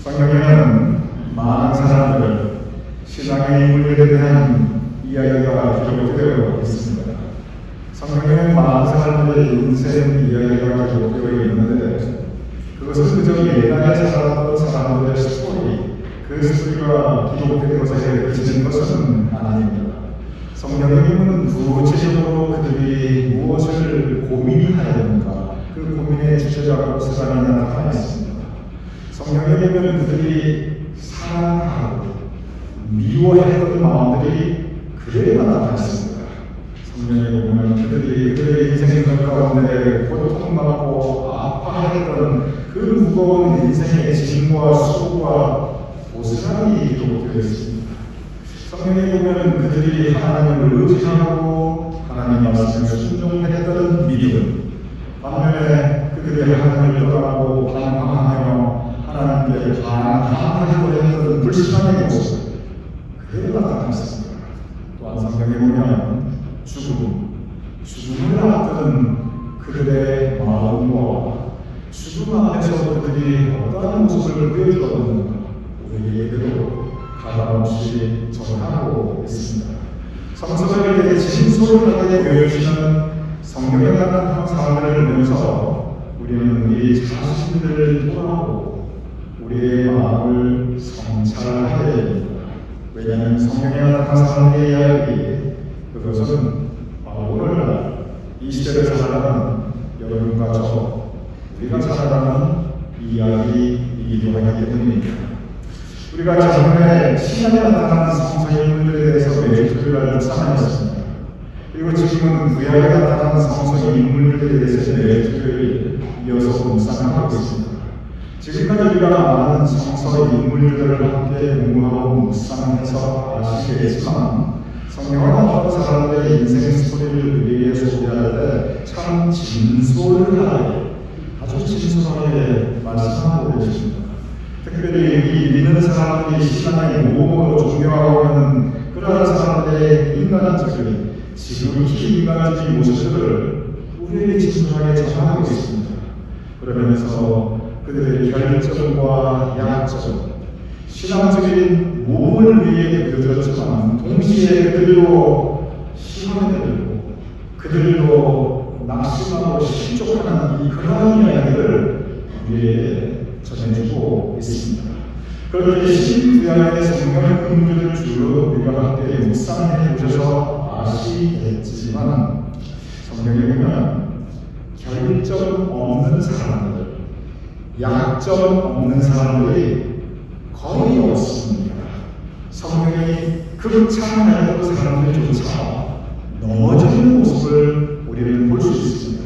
성경에는 많은 사람들, 신앙의 인물들에 대한 이야기가 기록되어 있습니다. 성경에는 많은 사람들의 인생 이야기가 기록되어 있는데 그것은 그저 예전에 살았던 사람들의 스토리, 그 스토리가 기록된 것에 그치는 것은 아닙니다. 성경에는 구체적으로 그들이 무엇을 고민하였는가, 그 고민의 주제자로 사람이 나타나 있습니다. 성경에 보면 그들이 사랑하고 미워했던 마음들이 그대로 나타나 있습니다. 성경에 보면 그들이 그들의 인생 가운데 고통받고 아파했던 그 무거운 인생의 짐과 수고와 고스란히 기록되어 있습니다. 성경에 보면 그들이 하나님을 의지하고 하나님 말씀에 순종했던 믿음, 반면에 그들이 하나님을 떠나고 반항하며 하나님께 반항하려고 했던 불신앙의 모습, 그대로 나타났습니다. 또한 성경에 보면 죽음을 앞두는 그들의 마음과 죽음 앞에서 그들이 어떠한 모습을 보여주었는가 우리에게도 가감없이 전하고 있습니다. 성서를 진솔하게 보여주시는 성경에 관한 사람들을 보면서 우리는 우리 자신들을 돌아보고 우리의 마음을 성찰해야 됩니다. 왜냐하면 성경에 나타난 사람의 이야기, 그것은 오늘날 이 시대를 살아가는 여러분과 저, 우리가 살아가는 이야기이기도 하기 때문입니다. 우리가 작년에 신약에 나타나는 성서 인물들에 대해서 매주 토요일날 묵상하였습니다. 그리고 지금은 구약에 나타나는 성서 인물들에 대해서 매주 토요일 이어서 묵상하고 있습니다. 지금까지 우리가 많은 성서 인물들을 함께 공부하고 묵상해서 아시겠지만 성경은 어떤 사람들의 인생 스토리를 우리에게 소개할 때 참 진솔하게, 아주 진솔하게 말씀하고 계십니다. 특별히 믿는 사람들이 신앙의 모범으로 존경하고 있는 그러한 사람들의 인간적인, 지극히 인간적인 모습들을 우리에게 진솔하게 전하고 있습니다. 그러면서 그들의 결점과 약점, 신앙적인 모범을 위해 보여줬지만 동시에 그들로 시험에 들고 그들로 낙심하고 실족하는 이 그러한 이야기를 우리에게 전해주고 있습니다. 그렇게 신구약의 성경 인물들을 주로 우리가 함께 묵상해 보셔서 아시겠지만 성경에 보면 결점 없는 사람들, 약점 없는 사람들이 거의 없습니다. 성경이 극찬하였던 사람들조차 넘어지는 모습을 우리는 볼 수 있습니다.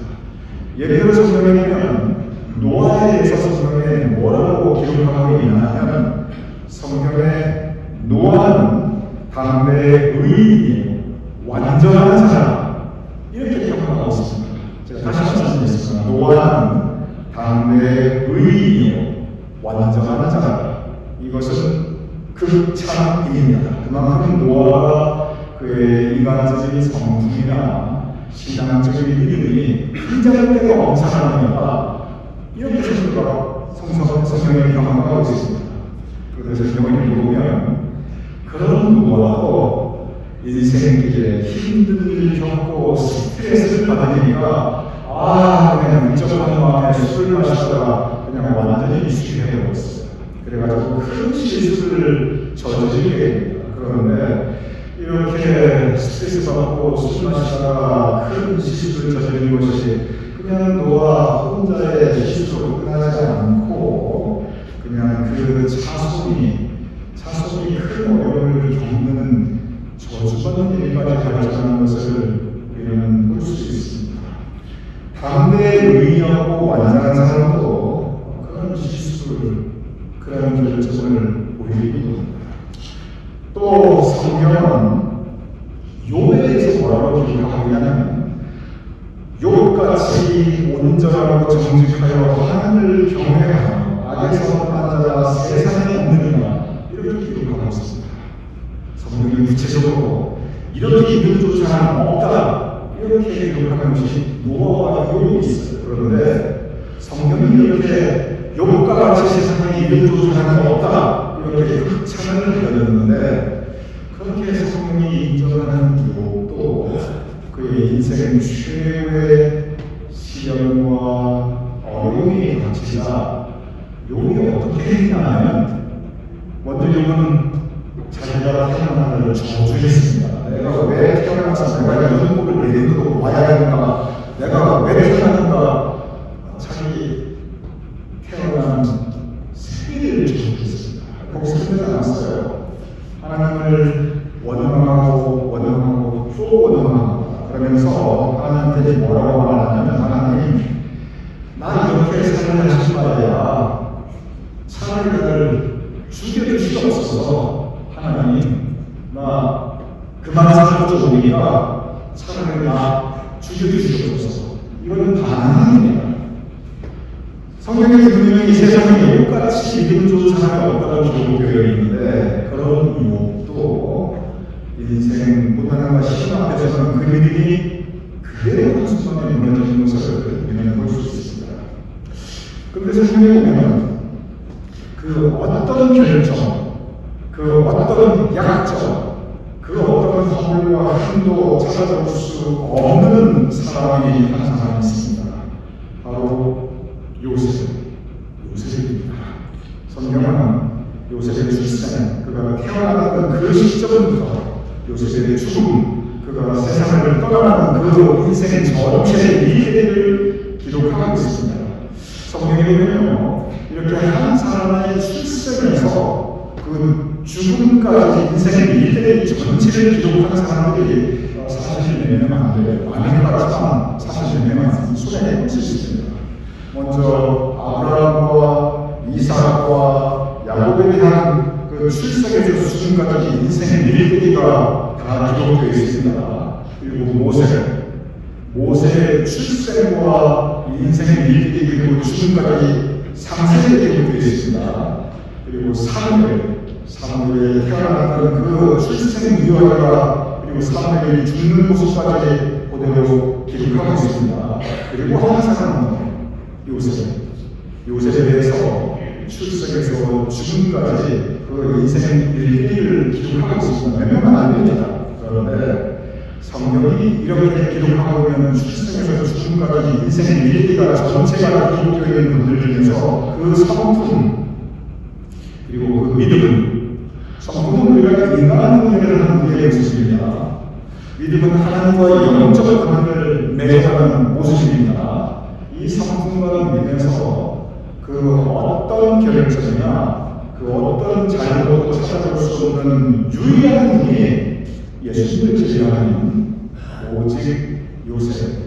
예를 들어 성경에 보면 노아에 대해서 성경에 뭐라고 기록하고 있냐면 성경에 노아는 당대의 의인이요 완전한 사람 이렇게 기록하고 있습니다. 제가 다시 말씀드리겠습니다. 노아는 당대의 의인이요 완전한 사람, 이것은 극찬입니다. 그만큼 노아가 그의 인간적인 성품이나 신앙적인 믿음이 굉장히 때가 엄청납니다. 이렇게 성경에 경험하고 있습니다. 그래서 성경을 보면 그런 노아도 인생길에 힘든 일을 겪고 스트레스를 받으니까 그냥 문적한 마음에 술을 마시다가 그냥 완전히 이식해 버렸어요. 그래가지고 큰 실수를 저지르게 됩니다. 그런데 이렇게 스트레스 받고 술 마시다가 큰 실수를 저지르는 것이 그냥 노아 혼자의 실수로 끝나지 않고 그냥 그 자손이 큰 어려움을 겪는 저주받는 일까지 발전하는 것을 우리는 볼 수 있습니다. 당대의 의인이었고 완전한 사람도 그런 실수를, 그런 결점을 보이기도 합니다. 또 성경은 욥에 대해서 뭐라고 기록하고 있냐면 욥같이 온전하고 정직하여 하나님을 경외하며 악에서 빠져나 세상에 없느니라 이렇게 기록하고 있습니다. 성경이 구체적으로 이런 이들조차 없다 이렇게 기록하는 것이 노아와 욥이 있어요. 그런데 성경이 이렇게 욥과 같이 세상에 이름도 사람이 없다 이렇게 흑창을 열었는데 그렇게 성경이 인정하는 욥도 그의 인생 최후의 시련과 어려움이 닥치자 욥이 어떻게 했냐면 먼저 욥은 자기가 태어난 날을 저주했습니다. 내가 왜 태어나서 내가 이런 복을 내리고 와야 하는가, 내가 왜 태어났는가, 자기 태어난 생일을 저주했습니다. 거기서 끝내지 않았어요. 하나님을 원망하고 또 원망하고 그러면서 하나님한테 뭐라고 말하냐면 하나님 나 이렇게 살을 하신 말이야. 차라리 나를 죽여주시옵소서. 하나님 나 그만 살고 좋으니까 차라리 나 죽여주시옵소서. 이거는 반항입니다. 성경에 분명히 세상에 욥같이 믿음 좋은 사람이 없다고 기록되어 있는데 그런 욥도 인생 고난과 시험 앞에서는 그 믿음이 그대로 한순간에 무너지는 것을 우리는 볼 수 있습니다. 그런데 성경에 보면 그 어떤 결정, 그 어떤 약점, 그 어떤 허물과 힘도 찾아볼 수 없는 사람이 한 사람이 있습니다. 바로 요셉입니다. 성경은 요셉의 출생, 그가 태어나던 그 시점부터 요셉의 죽음, 그가 세상을 떠나는 그 인생 전체의 미래를 기록하고 있습니다. 성경에 보면요, 이렇게 한 사람의 출생에서 그 죽음까지 인생의 미래 전체를 기록한 사람들이 사실 몇 명 안 돼요. 많은 것 같지만 사실 몇 명은 손에 꼽힐 수 있습니다. 먼저 아브라함과 이삭과 야곱에 대한 그 출생에서 죽음까지 인생의 일대기가 다 기록되어 있습니다. 그리고 모세의 출생과 인생의 일대기 그리고 죽음까지 상세히 기록되어 있습니다. 그리고 사무엘의 태어났던 그 출생 이유와 그리고 사무엘이 죽는 모습까지 그대로 기록하고 있습니다. 그리고 한 사람은 요셉에 대해서 출생에서 죽음까지 그 인생 일기를 기록하고 있습니다. 몇 명은 안 됩니다. 그런데 성경이 이렇게 기록하고 있는 출생에서 죽음까지 인생 일기가 전체가 기록되어 있는 분들 중에서 그 성품 그리고 그 믿음은 성품은 우리가 인간한 문제를 하는 우리의 모습입니다. 믿음은 하나님과의 영적 관계를 맺어가는 모습입니다. 이 성품과 믿음에서 그 어떤 결정이나 그 어떤 잘못도 찾아볼 수 없는 유일한 분이 예수님을 제외하는 오직 요셉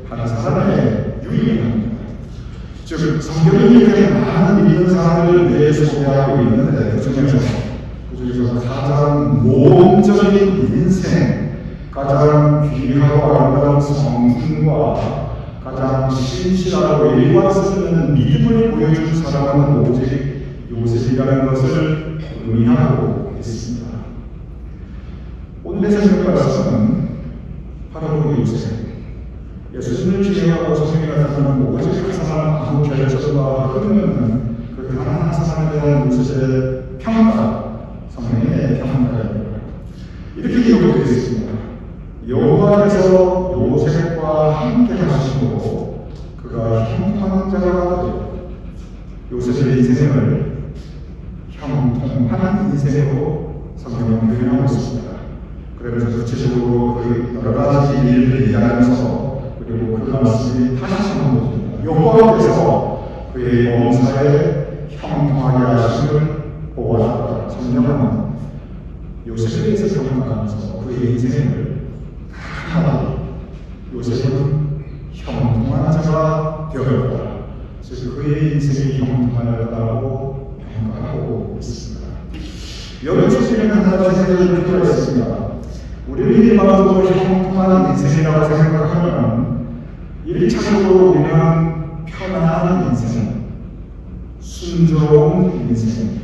한 사람의 유일한 즉 성경이 이렇게 많은 믿는 사람을 내에서 소개하고 있는데 그 중에서 가장 모범적인 인생, 가장 귀하고 아름다운 성품과 가장 신실하고 일관성 있는 믿음을 보여준 사람은 오직 요셉이라는 것을 의미하고 있습니다. 오늘의 성경 말씀은 바로 그 요셉. 예수님을 지향하고 성경에 나타나는 오직 그 사람 아무 결정과 흐르는 그 단 한 사람에 대한 요셉의 평가, 성경의 평가입니다. 이렇게 기록되어 있습니다. 여호와께서 요셉과 함께 하시고 그가 형통한 자가 되어 요셉의 인생을 형통한 인생으로 성경은 표현하고 있습니다. 그러면서 구체적으로 그 여러 가지 일들을 이야기하면서 그리고 그 말씀이 다시 한번 보여줍니다. 여호와께서 그의 범사에 형통하게 하심을 보았다. 성경은 요셉에 대해서 평가하면서 그의 인생을 하나도 요셉은 형통한 자가 되었다. 즉 그의 인생이 형통하였다고 평가하고 있습니다. 여기서 우리는 한 가지 생각을 필요가 있습니다. 우리는 일반적으로 형통한 인생이라고 생각하면 1차적으로 우리는 편안한 인생, 순조로운 인생,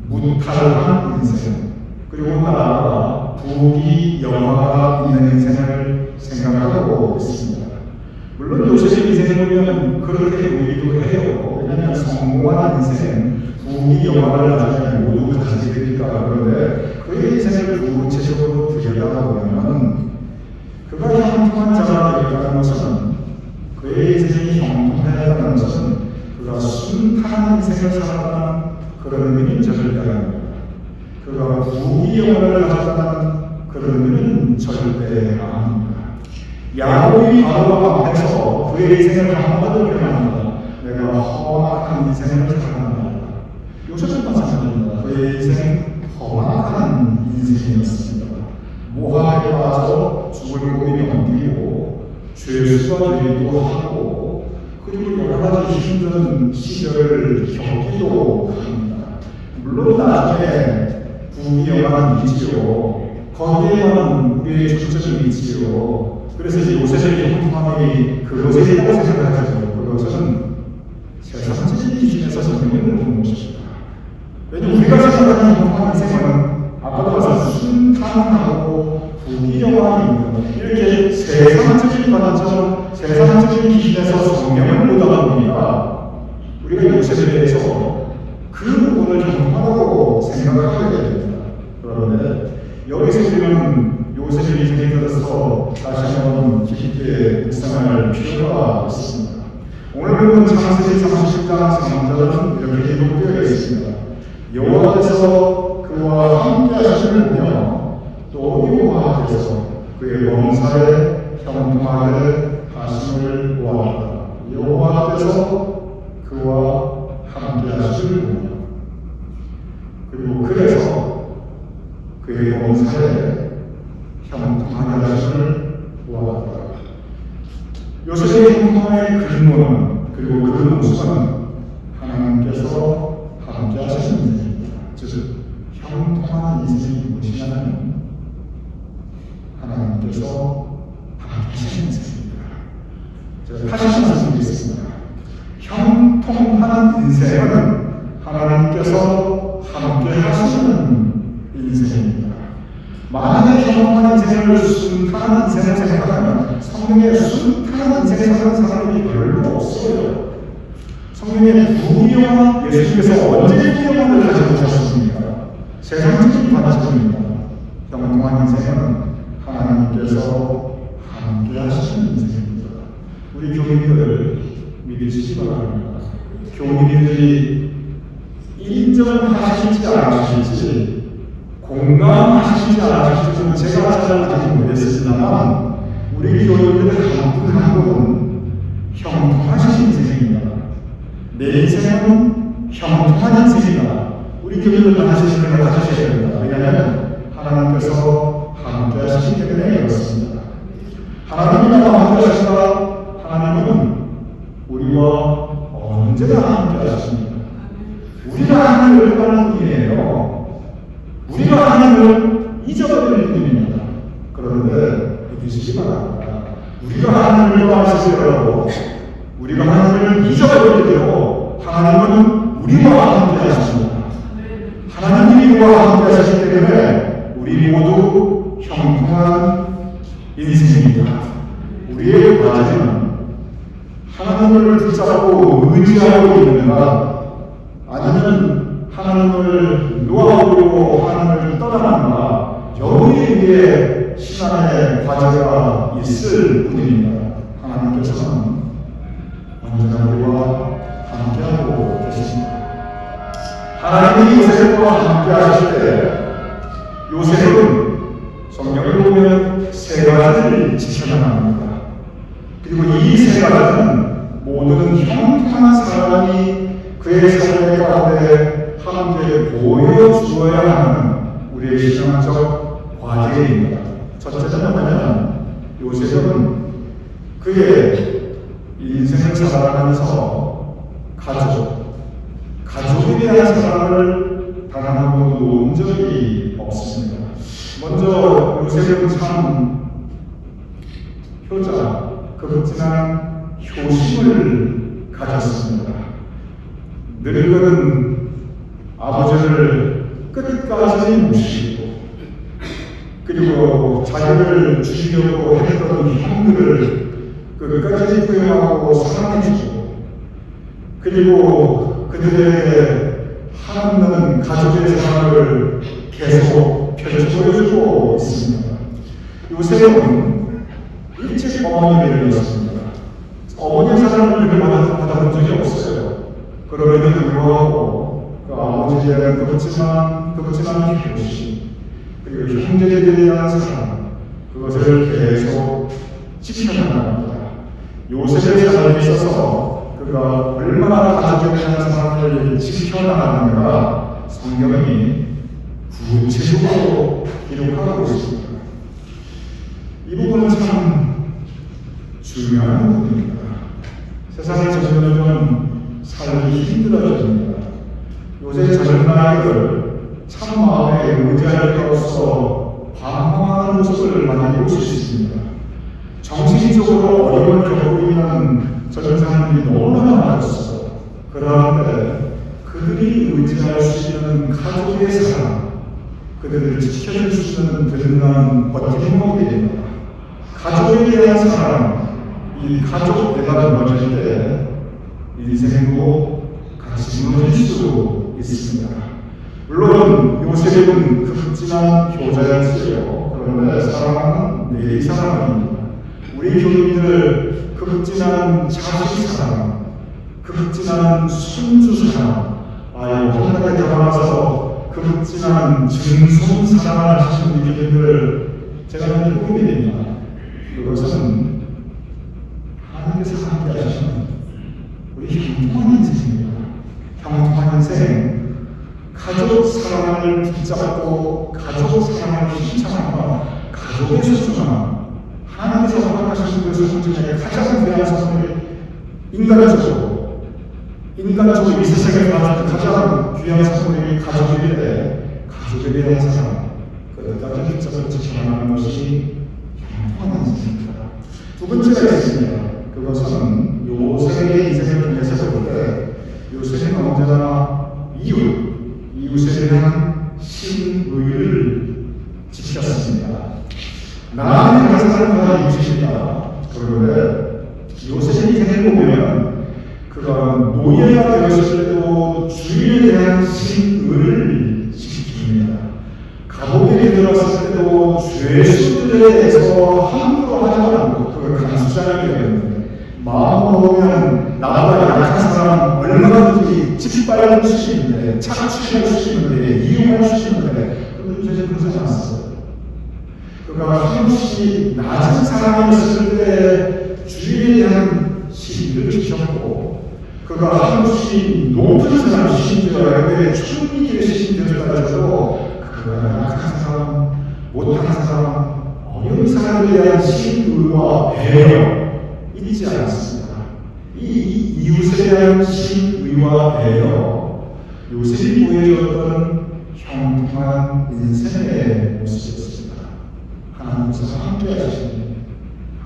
무탈한 인생, 그리고 나아가 부귀 영화가 있는 인생을 생각하고 있습니다. 물론 요셉의 인생을 보면 그렇게 보이기도 해요. 왜냐하면 성공한 인생, 부귀영화를 나중에 모두 가지게 되니까. 그런데 그의 인생을 구체적으로 들여다보면 그가 형통한 자가 되었다는 것은, 그의 인생이 형통하였다는 것은 그가 순탄한 인생을 살았다는 그런 의미는 절대 아닙니다. 그가 부귀영화를 가졌다는 그런 의미는 절대 아닙니다. 야곱이 바로 앞에서 그의 인생을 한마디로 표현합니다. 내가 험악한 인생을 살았다. 요셉은 마찬가지입니다. 그의 인생 험악한 인생이었습니다. 모함에 빠져 죽을 고비 넘기고 죄수가 되기도 하고, 그리고 여러 가지 힘든 시절을 겪기도 합니다. 물론 나중에 부귀영화는 있지요. 거기에만 우리의 초점이 있지요. 그래서 요셉의 형통함이 그것에 있다고 생각하죠. 그것은 세상적인 기준에서 성경을 보는 것입니다. 왜냐하면 우리가 생각하는 형통한 인생은 아까도 말씀 순탄하고 부귀영화가 있는 것, 이렇게 세상적인 관점, 세상적인 기준에서 성경을 보다 보니까 우리가 요셉에 대해서 그 부분을 형통하다고 생각하게 됩니다. 그런데 여기서 우리는 요셉의 인생에 들어서 다시 한번 깊게 묵상할 필요가 있습니다. 오늘 보는 창세기 30장 3절은 이렇게 기록되어 있습니다. 여호와께서 그와 함께 하심을 보며 또 여호와께서 그의 범사에 형통하게 하심을 보았다. 여호와께서 그와 함께 하심을 보며, 그리고 그래서 그의 범사에 형통하게 하심을 보았다. 요셉의 형통의 근원은, 그리고 그 모습은 하나님께서 함께 하시는 인생입니다. 즉 형통한 인생이 무엇이냐면 하나님께서 함께 하시는 인생입니다. 제가 다시 말씀드리겠습니다. 형통한 인생은 하나님께서 함께 하시는 인생입니다. 만약에 형통한 인생을 순탄한 인생을 생각하면 성경에 순탄한 인생을 사는 사람이 별로 없어요. 성경에 부귀영화, 예수님께서 언제 부귀영화를 가져오셨습니까? 세상적인 관점입니다. 형통한 인생은 하나님께서 함께 하시는 인생입니다. 우리 교인들 믿으시기 바랍니다. 교인들이 인정하실지 않으실지, 공감하실지 않으실지는 제가 잘 아직 모르겠습니다만, 우리 교인들의 한 분은 형통하신 인생입니다. 내 인생은 형통한 인생이다. 우리 교인들은 하실 생각을 가지셔야 됩니다. 왜냐하면 하나님께서 함께 하시기 때문에 그렇습니다. 하나님이 나와 함께 하시다. 하나님은 우리와 언제나 함께 하십니다. 우리가 하나님을 떠나는 분이에요. 우리가 하나님을 잊어버릴 뿐입니다. 그런데 믿으시기 바랍니다. 우리가 하나님을 떠나시더라도, 우리가 하나님을 잊어버리더라도 하나님은 우리와 함께 하십니다. 하나님이 우리와 함께 하시기 때문에 우리 모두 형통한 인생입니다. 우리의 과제는 하나님을 붙잡고 의지하고 있는가, 아니면 하나님을 놓아버리고 하나님을 떠나는가, 여기에 우리의 신앙의 과제가 있을 뿐입니다. 하나님께서는 언제나 우리와 함께하고 계십니다. 하나님이 요셉과 함께 하실 때 요셉은 성경을 보면 세 가지를 지켜나갑니다. 그리고 이 세 가지는 모든 형통한 사람이 그의 삶의 가운데 함께 보여주어야 하는 우리의 신앙적 과제입니다. 첫째는 뭐냐면, 요셉은 그의 인생을 살아가면서 가족에 대한 사랑을 단 한 번도 놓은 적이 없습니다. 먼저 요셉은 참 극진한 효심을 가졌습니다. 늙은 아버지를 끝까지 모시고, 그리고 자기를 죽이려고 했던 형들을 끝까지 후회하고 사랑해주고 그리고 그들에게 한없는 가족의 사랑을 계속 펼쳐보여주고 있습니다. 요셉은 일찍 어머니를 잃었습니다. 어머니의 사랑을 늘 받아본 적이 없어요. 그럼에도 불구하고 그 아버지에 대한 그렇지만 교시 그리고 형제들에 대한 사랑 그것을 계속 지켜나갑니다. 요셉의 삶에 있어서 그가 얼마나 가족에 대한 사랑을 지켜나가는가 성경이 구체적으로 기록하고 있습니다. 이 부분은 참 중요한 부분입니다. 세상에 점점 살기 힘들어집니다. 요새 젊은 아이들 참 마음에 의지할 게 없어 방황하는 모습을 많이 볼 수 있습니다. 정신적으로 어려움을 겪고 있는 젊은 사람들이 너무나 많았어요. 그런데 그들이 의지할 수 있는 가족의 사랑, 그들을 지켜줄 수 있는 든든한 버팀목입니다. 가족에 대한 사랑, 이 가족 대가가 무너질 때 인생도 같이 무너질 수 있습니다. 물론 요셉은 극진한 효자였어요. 그런데 사랑은 내 사랑입니다. 우리 교인들 극진한 자식 사랑, 극진한 손주 사랑, 혼나게 결혼해서 극진한 증손 사랑을 하시는 우리 교인들 제가 하는 꿈입니다. 그것은 하나님께서 함께 하시는 우리 형통한 인생입니다. 형통한 인생, 가족 사랑을 붙잡고 가족 사랑을 실천하며 가족의 소중함, 하나님께서 허락하신 것을 성전에 가장 귀한 선물이 인간적으로 이 세상에 가장 귀한 선물이 가족인데 가족에 대한 사랑, 끝까지 붙잡고 지켜나가는 것이 형통한 인생입니다. 두 번째가 있습니다. 그것은 요셉의 인생을 통해서 볼 때 요셉은 언제나 이웃에 대한 신의를 지켰습니다. 나는 다른 사람과 이웃입니다. 그런데 요셉의 인생을 보면 그가 노예가 되었을 때도 주인에 대한 신의를 지킵니다. 감옥에 들어갔을 때도 죄수들에 대해서 함부로 하지 않고 그걸 감수자에게 되었는데 마음으로 보면 나보다 약한 사람 얼마든지 짓밟을 수 있는데 착취할 수 있는데 이용할 수 있는데 그런데 그러지 않았어요. 그가 한없이 낮은 사람이었을 때 주인에 대한 신의를 지켰고 그가 한없이 높은 사람 심지어 충분히 계신 되었다고 그가 약한 사람, 못한 사람, 어려운 사람에 대한 신의와 배려 잊지 않았습니다. 이 이웃에 대한 신의와 배려, 요셉이 보여주었던 형통한 인생의 모습이었습니다. 하나님께서 함께 하시니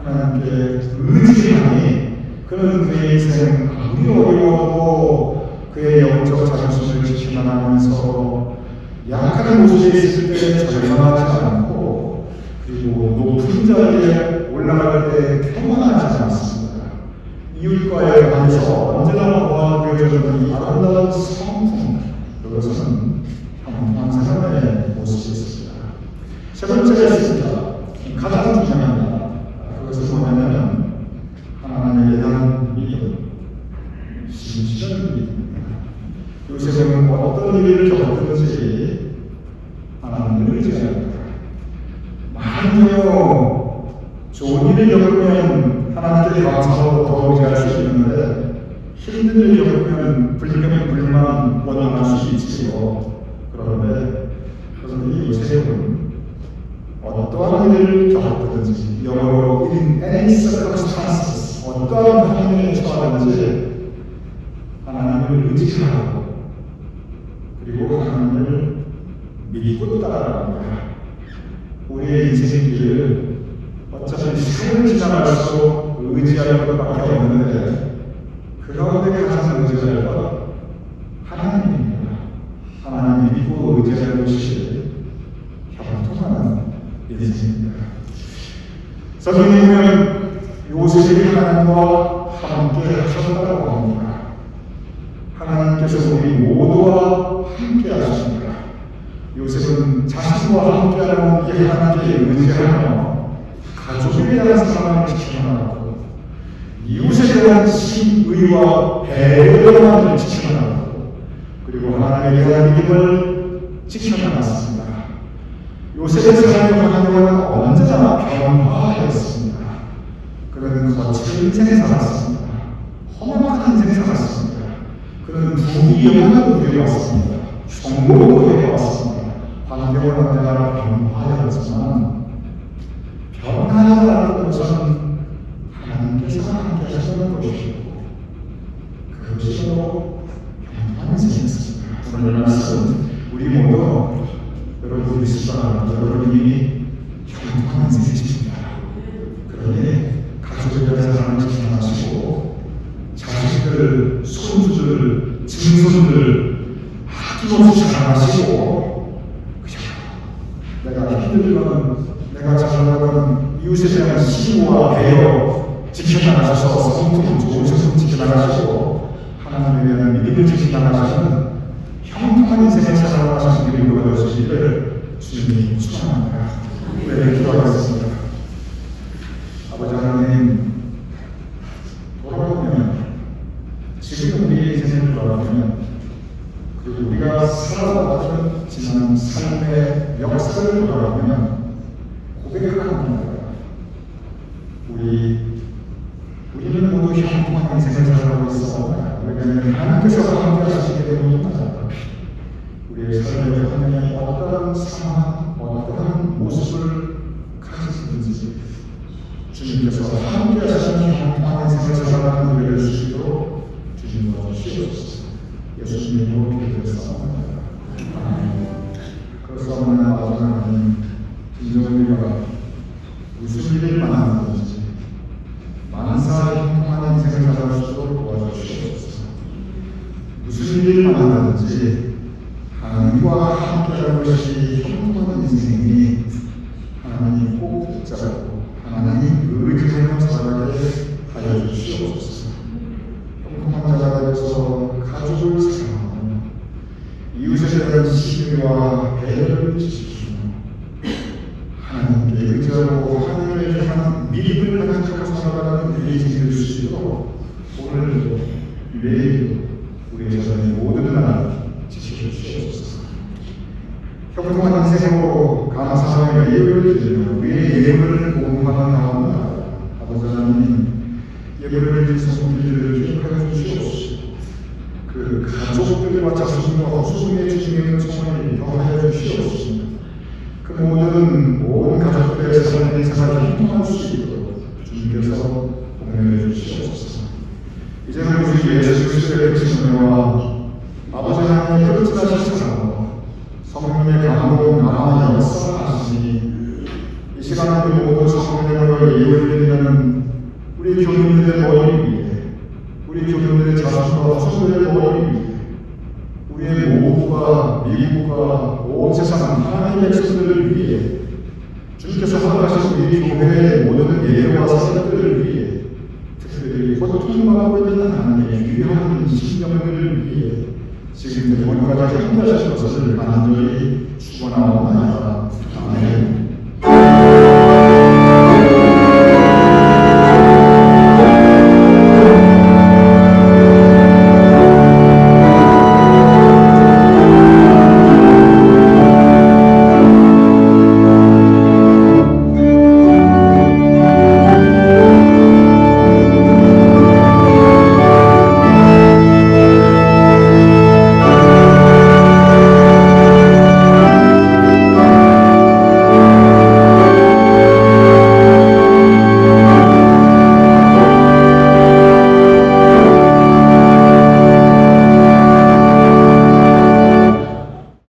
하나님께 의지하니 그는 그의 인생 아무리 어려워도 그의 영적 자존심을 지켜나가면서 약한 모습에 있을 때 절망하지 않고 그리고 높은 자리에 올라갈 때 평안하지 않습니다. 이웃과의 관계에서 언제나 보여주는 이 아름다운 성품, 그것은 형통한 사람의 모습이었습니다. 세 번째가 있습니다. 가장 중요합니다. 그것은 뭐냐면 하나님에 대한 믿음, 진실한 믿음입니다. 요셉은 어떤 일을 겪었든지 하나님을 의지합니다. 만약에 좋은 일을 겪으면 하나님께 감사하고 더 의지할 수 있는데 힘든 일을 겪으면 불평, 원망할 수 있지요. 그런데 이 요셉은 어떠한 일을 겪었든지 영어로 in any circumstances 어떠한 환경에 처하든지 하나님을 의지하고 그리고 하나님을 믿고 따라갑니다. 우리의 인생의 길을 어차피 세월 지나갈수록 의지할 것밖에 없는데 그 가운데 가장 의지할 것 하나님입니다. 하나님 믿고 의지하는 것이 형통한 인생입니다. 성경에 보면 요셉이 하나님을 하나님과 함께 하셨다고 합니다. 하나님께서 우리 모두와 함께 하십니다. 요셉은 자신과 함께하는 이 하나님께 의지하며 가족에 대한 사랑을 지켜나가고 이웃에 대한 신의와 배려를 지켜나가고 그리고 하나님에 대한 믿음을 지켜나갔습니다. 요셉의 사랑의 환경은 언제나 변화하였습니다. 그는 거친 인생을 살았습니다. 험악한 인생을 살았습니다. 그는 부귀영화를 누려왔습니다. 성공을 누려왔습니다. 환경은 언제나 변화하였지만 변화하라는 것은 하나님께서 함께 하시는 것이고 그것이 바로 평안한 인생이었습니다. 오늘 말씀 우리 모두 여러분 그리스도가 여러분이 평안한 인생이십니다. 그러니 가족에 대한 사랑을 지켜나시고 자식들, 손주들, 증손들 아낌없이 사랑하시고 내가 힘들면 내가 잘나가는 이웃에 대한 시구와 배려 지켜나가셔서 성품 좋은 성품 지켜나가시고 하나님에 대한 믿음을 지켜나가시는 평안한 인생을 살아가시는 우리 모두가 되시기를 주님이 축원합니다. 네, 기도하겠습니다. 아버지 하나님, 돌아보면 지금 우리의 인생을 돌아보면 그리고 우리가 살아왔던 지난 삶의 역사를 돌아보면 고백합니다. 우리는 모두 형통한 인생을 살아가고 있어. 왜냐하면 하나님께서 함께 하시기 때문입니다. 우리의 삶의 환경에 어떠한 상황, 어떠한 모습을 가지든지 주님께서 함께 하시는 형통한 인생을 살아가는 우리를 주시도록 주님 도와주시옵소서. 예수님으로 기도했사옵나이다. 아멘. 그렇사옵나이다. 아버지 하나님, 진정우리가 무슨 일을 만나든지 만사 형통한 인생을 살아갈 수 있도록 도와주시옵소서. 무슨 일을 만나든지 하나님과 함께하는 것이 형통한 인생이 하나님 꼭 붙잡고 하나님 의지하며 살아가게 하여 주시옵소서. 형통한 자가 되어서 가족을 사랑하며 이웃에 대한 신뢰와 배려를 지키며 하나님께 의지하고 하나님을 향한 믿음을 가지고 살아가는 우리의 인생을 주시도록 오늘도 매일 우리의 자녀의 모든 날 지켜주시옵소서. 형통한 인생으로 감사하며 예배를 드리며 우리의 예물을 공헌하는 가운데 아버지 하나님 예물을 드린 성도들을 기억하여 주시옵소서. 그 가족들과 자손과 후손의 주님의 은총을 더하여 주시옵소서. 그 모든 가족들의 삶의 생활을 형통할 수 있도록 주님께서 공유해 주시옵소서. 이제는 우리 예수 그리스도의 은혜와 아버지 하나님의 끝까지 사랑과 성령의 감동 강화와 역사하시니 이 시간에 우리 모두 성령님을 예배드리는 우리 교인들의 머리 위에 우리 교인들의 자손과 후손들의 머리 위에 우리의 모국과 미국과 온 세상 하나님의 백성들을 위해 주님께서 허락하신 우리 교회의 모든 예배와 사역들을 위해 특별히 고통받고 있는 하나님의 귀한 신령들을 위해 지금 영원까지 함께하실 것을 간절히 축원하옵나이다.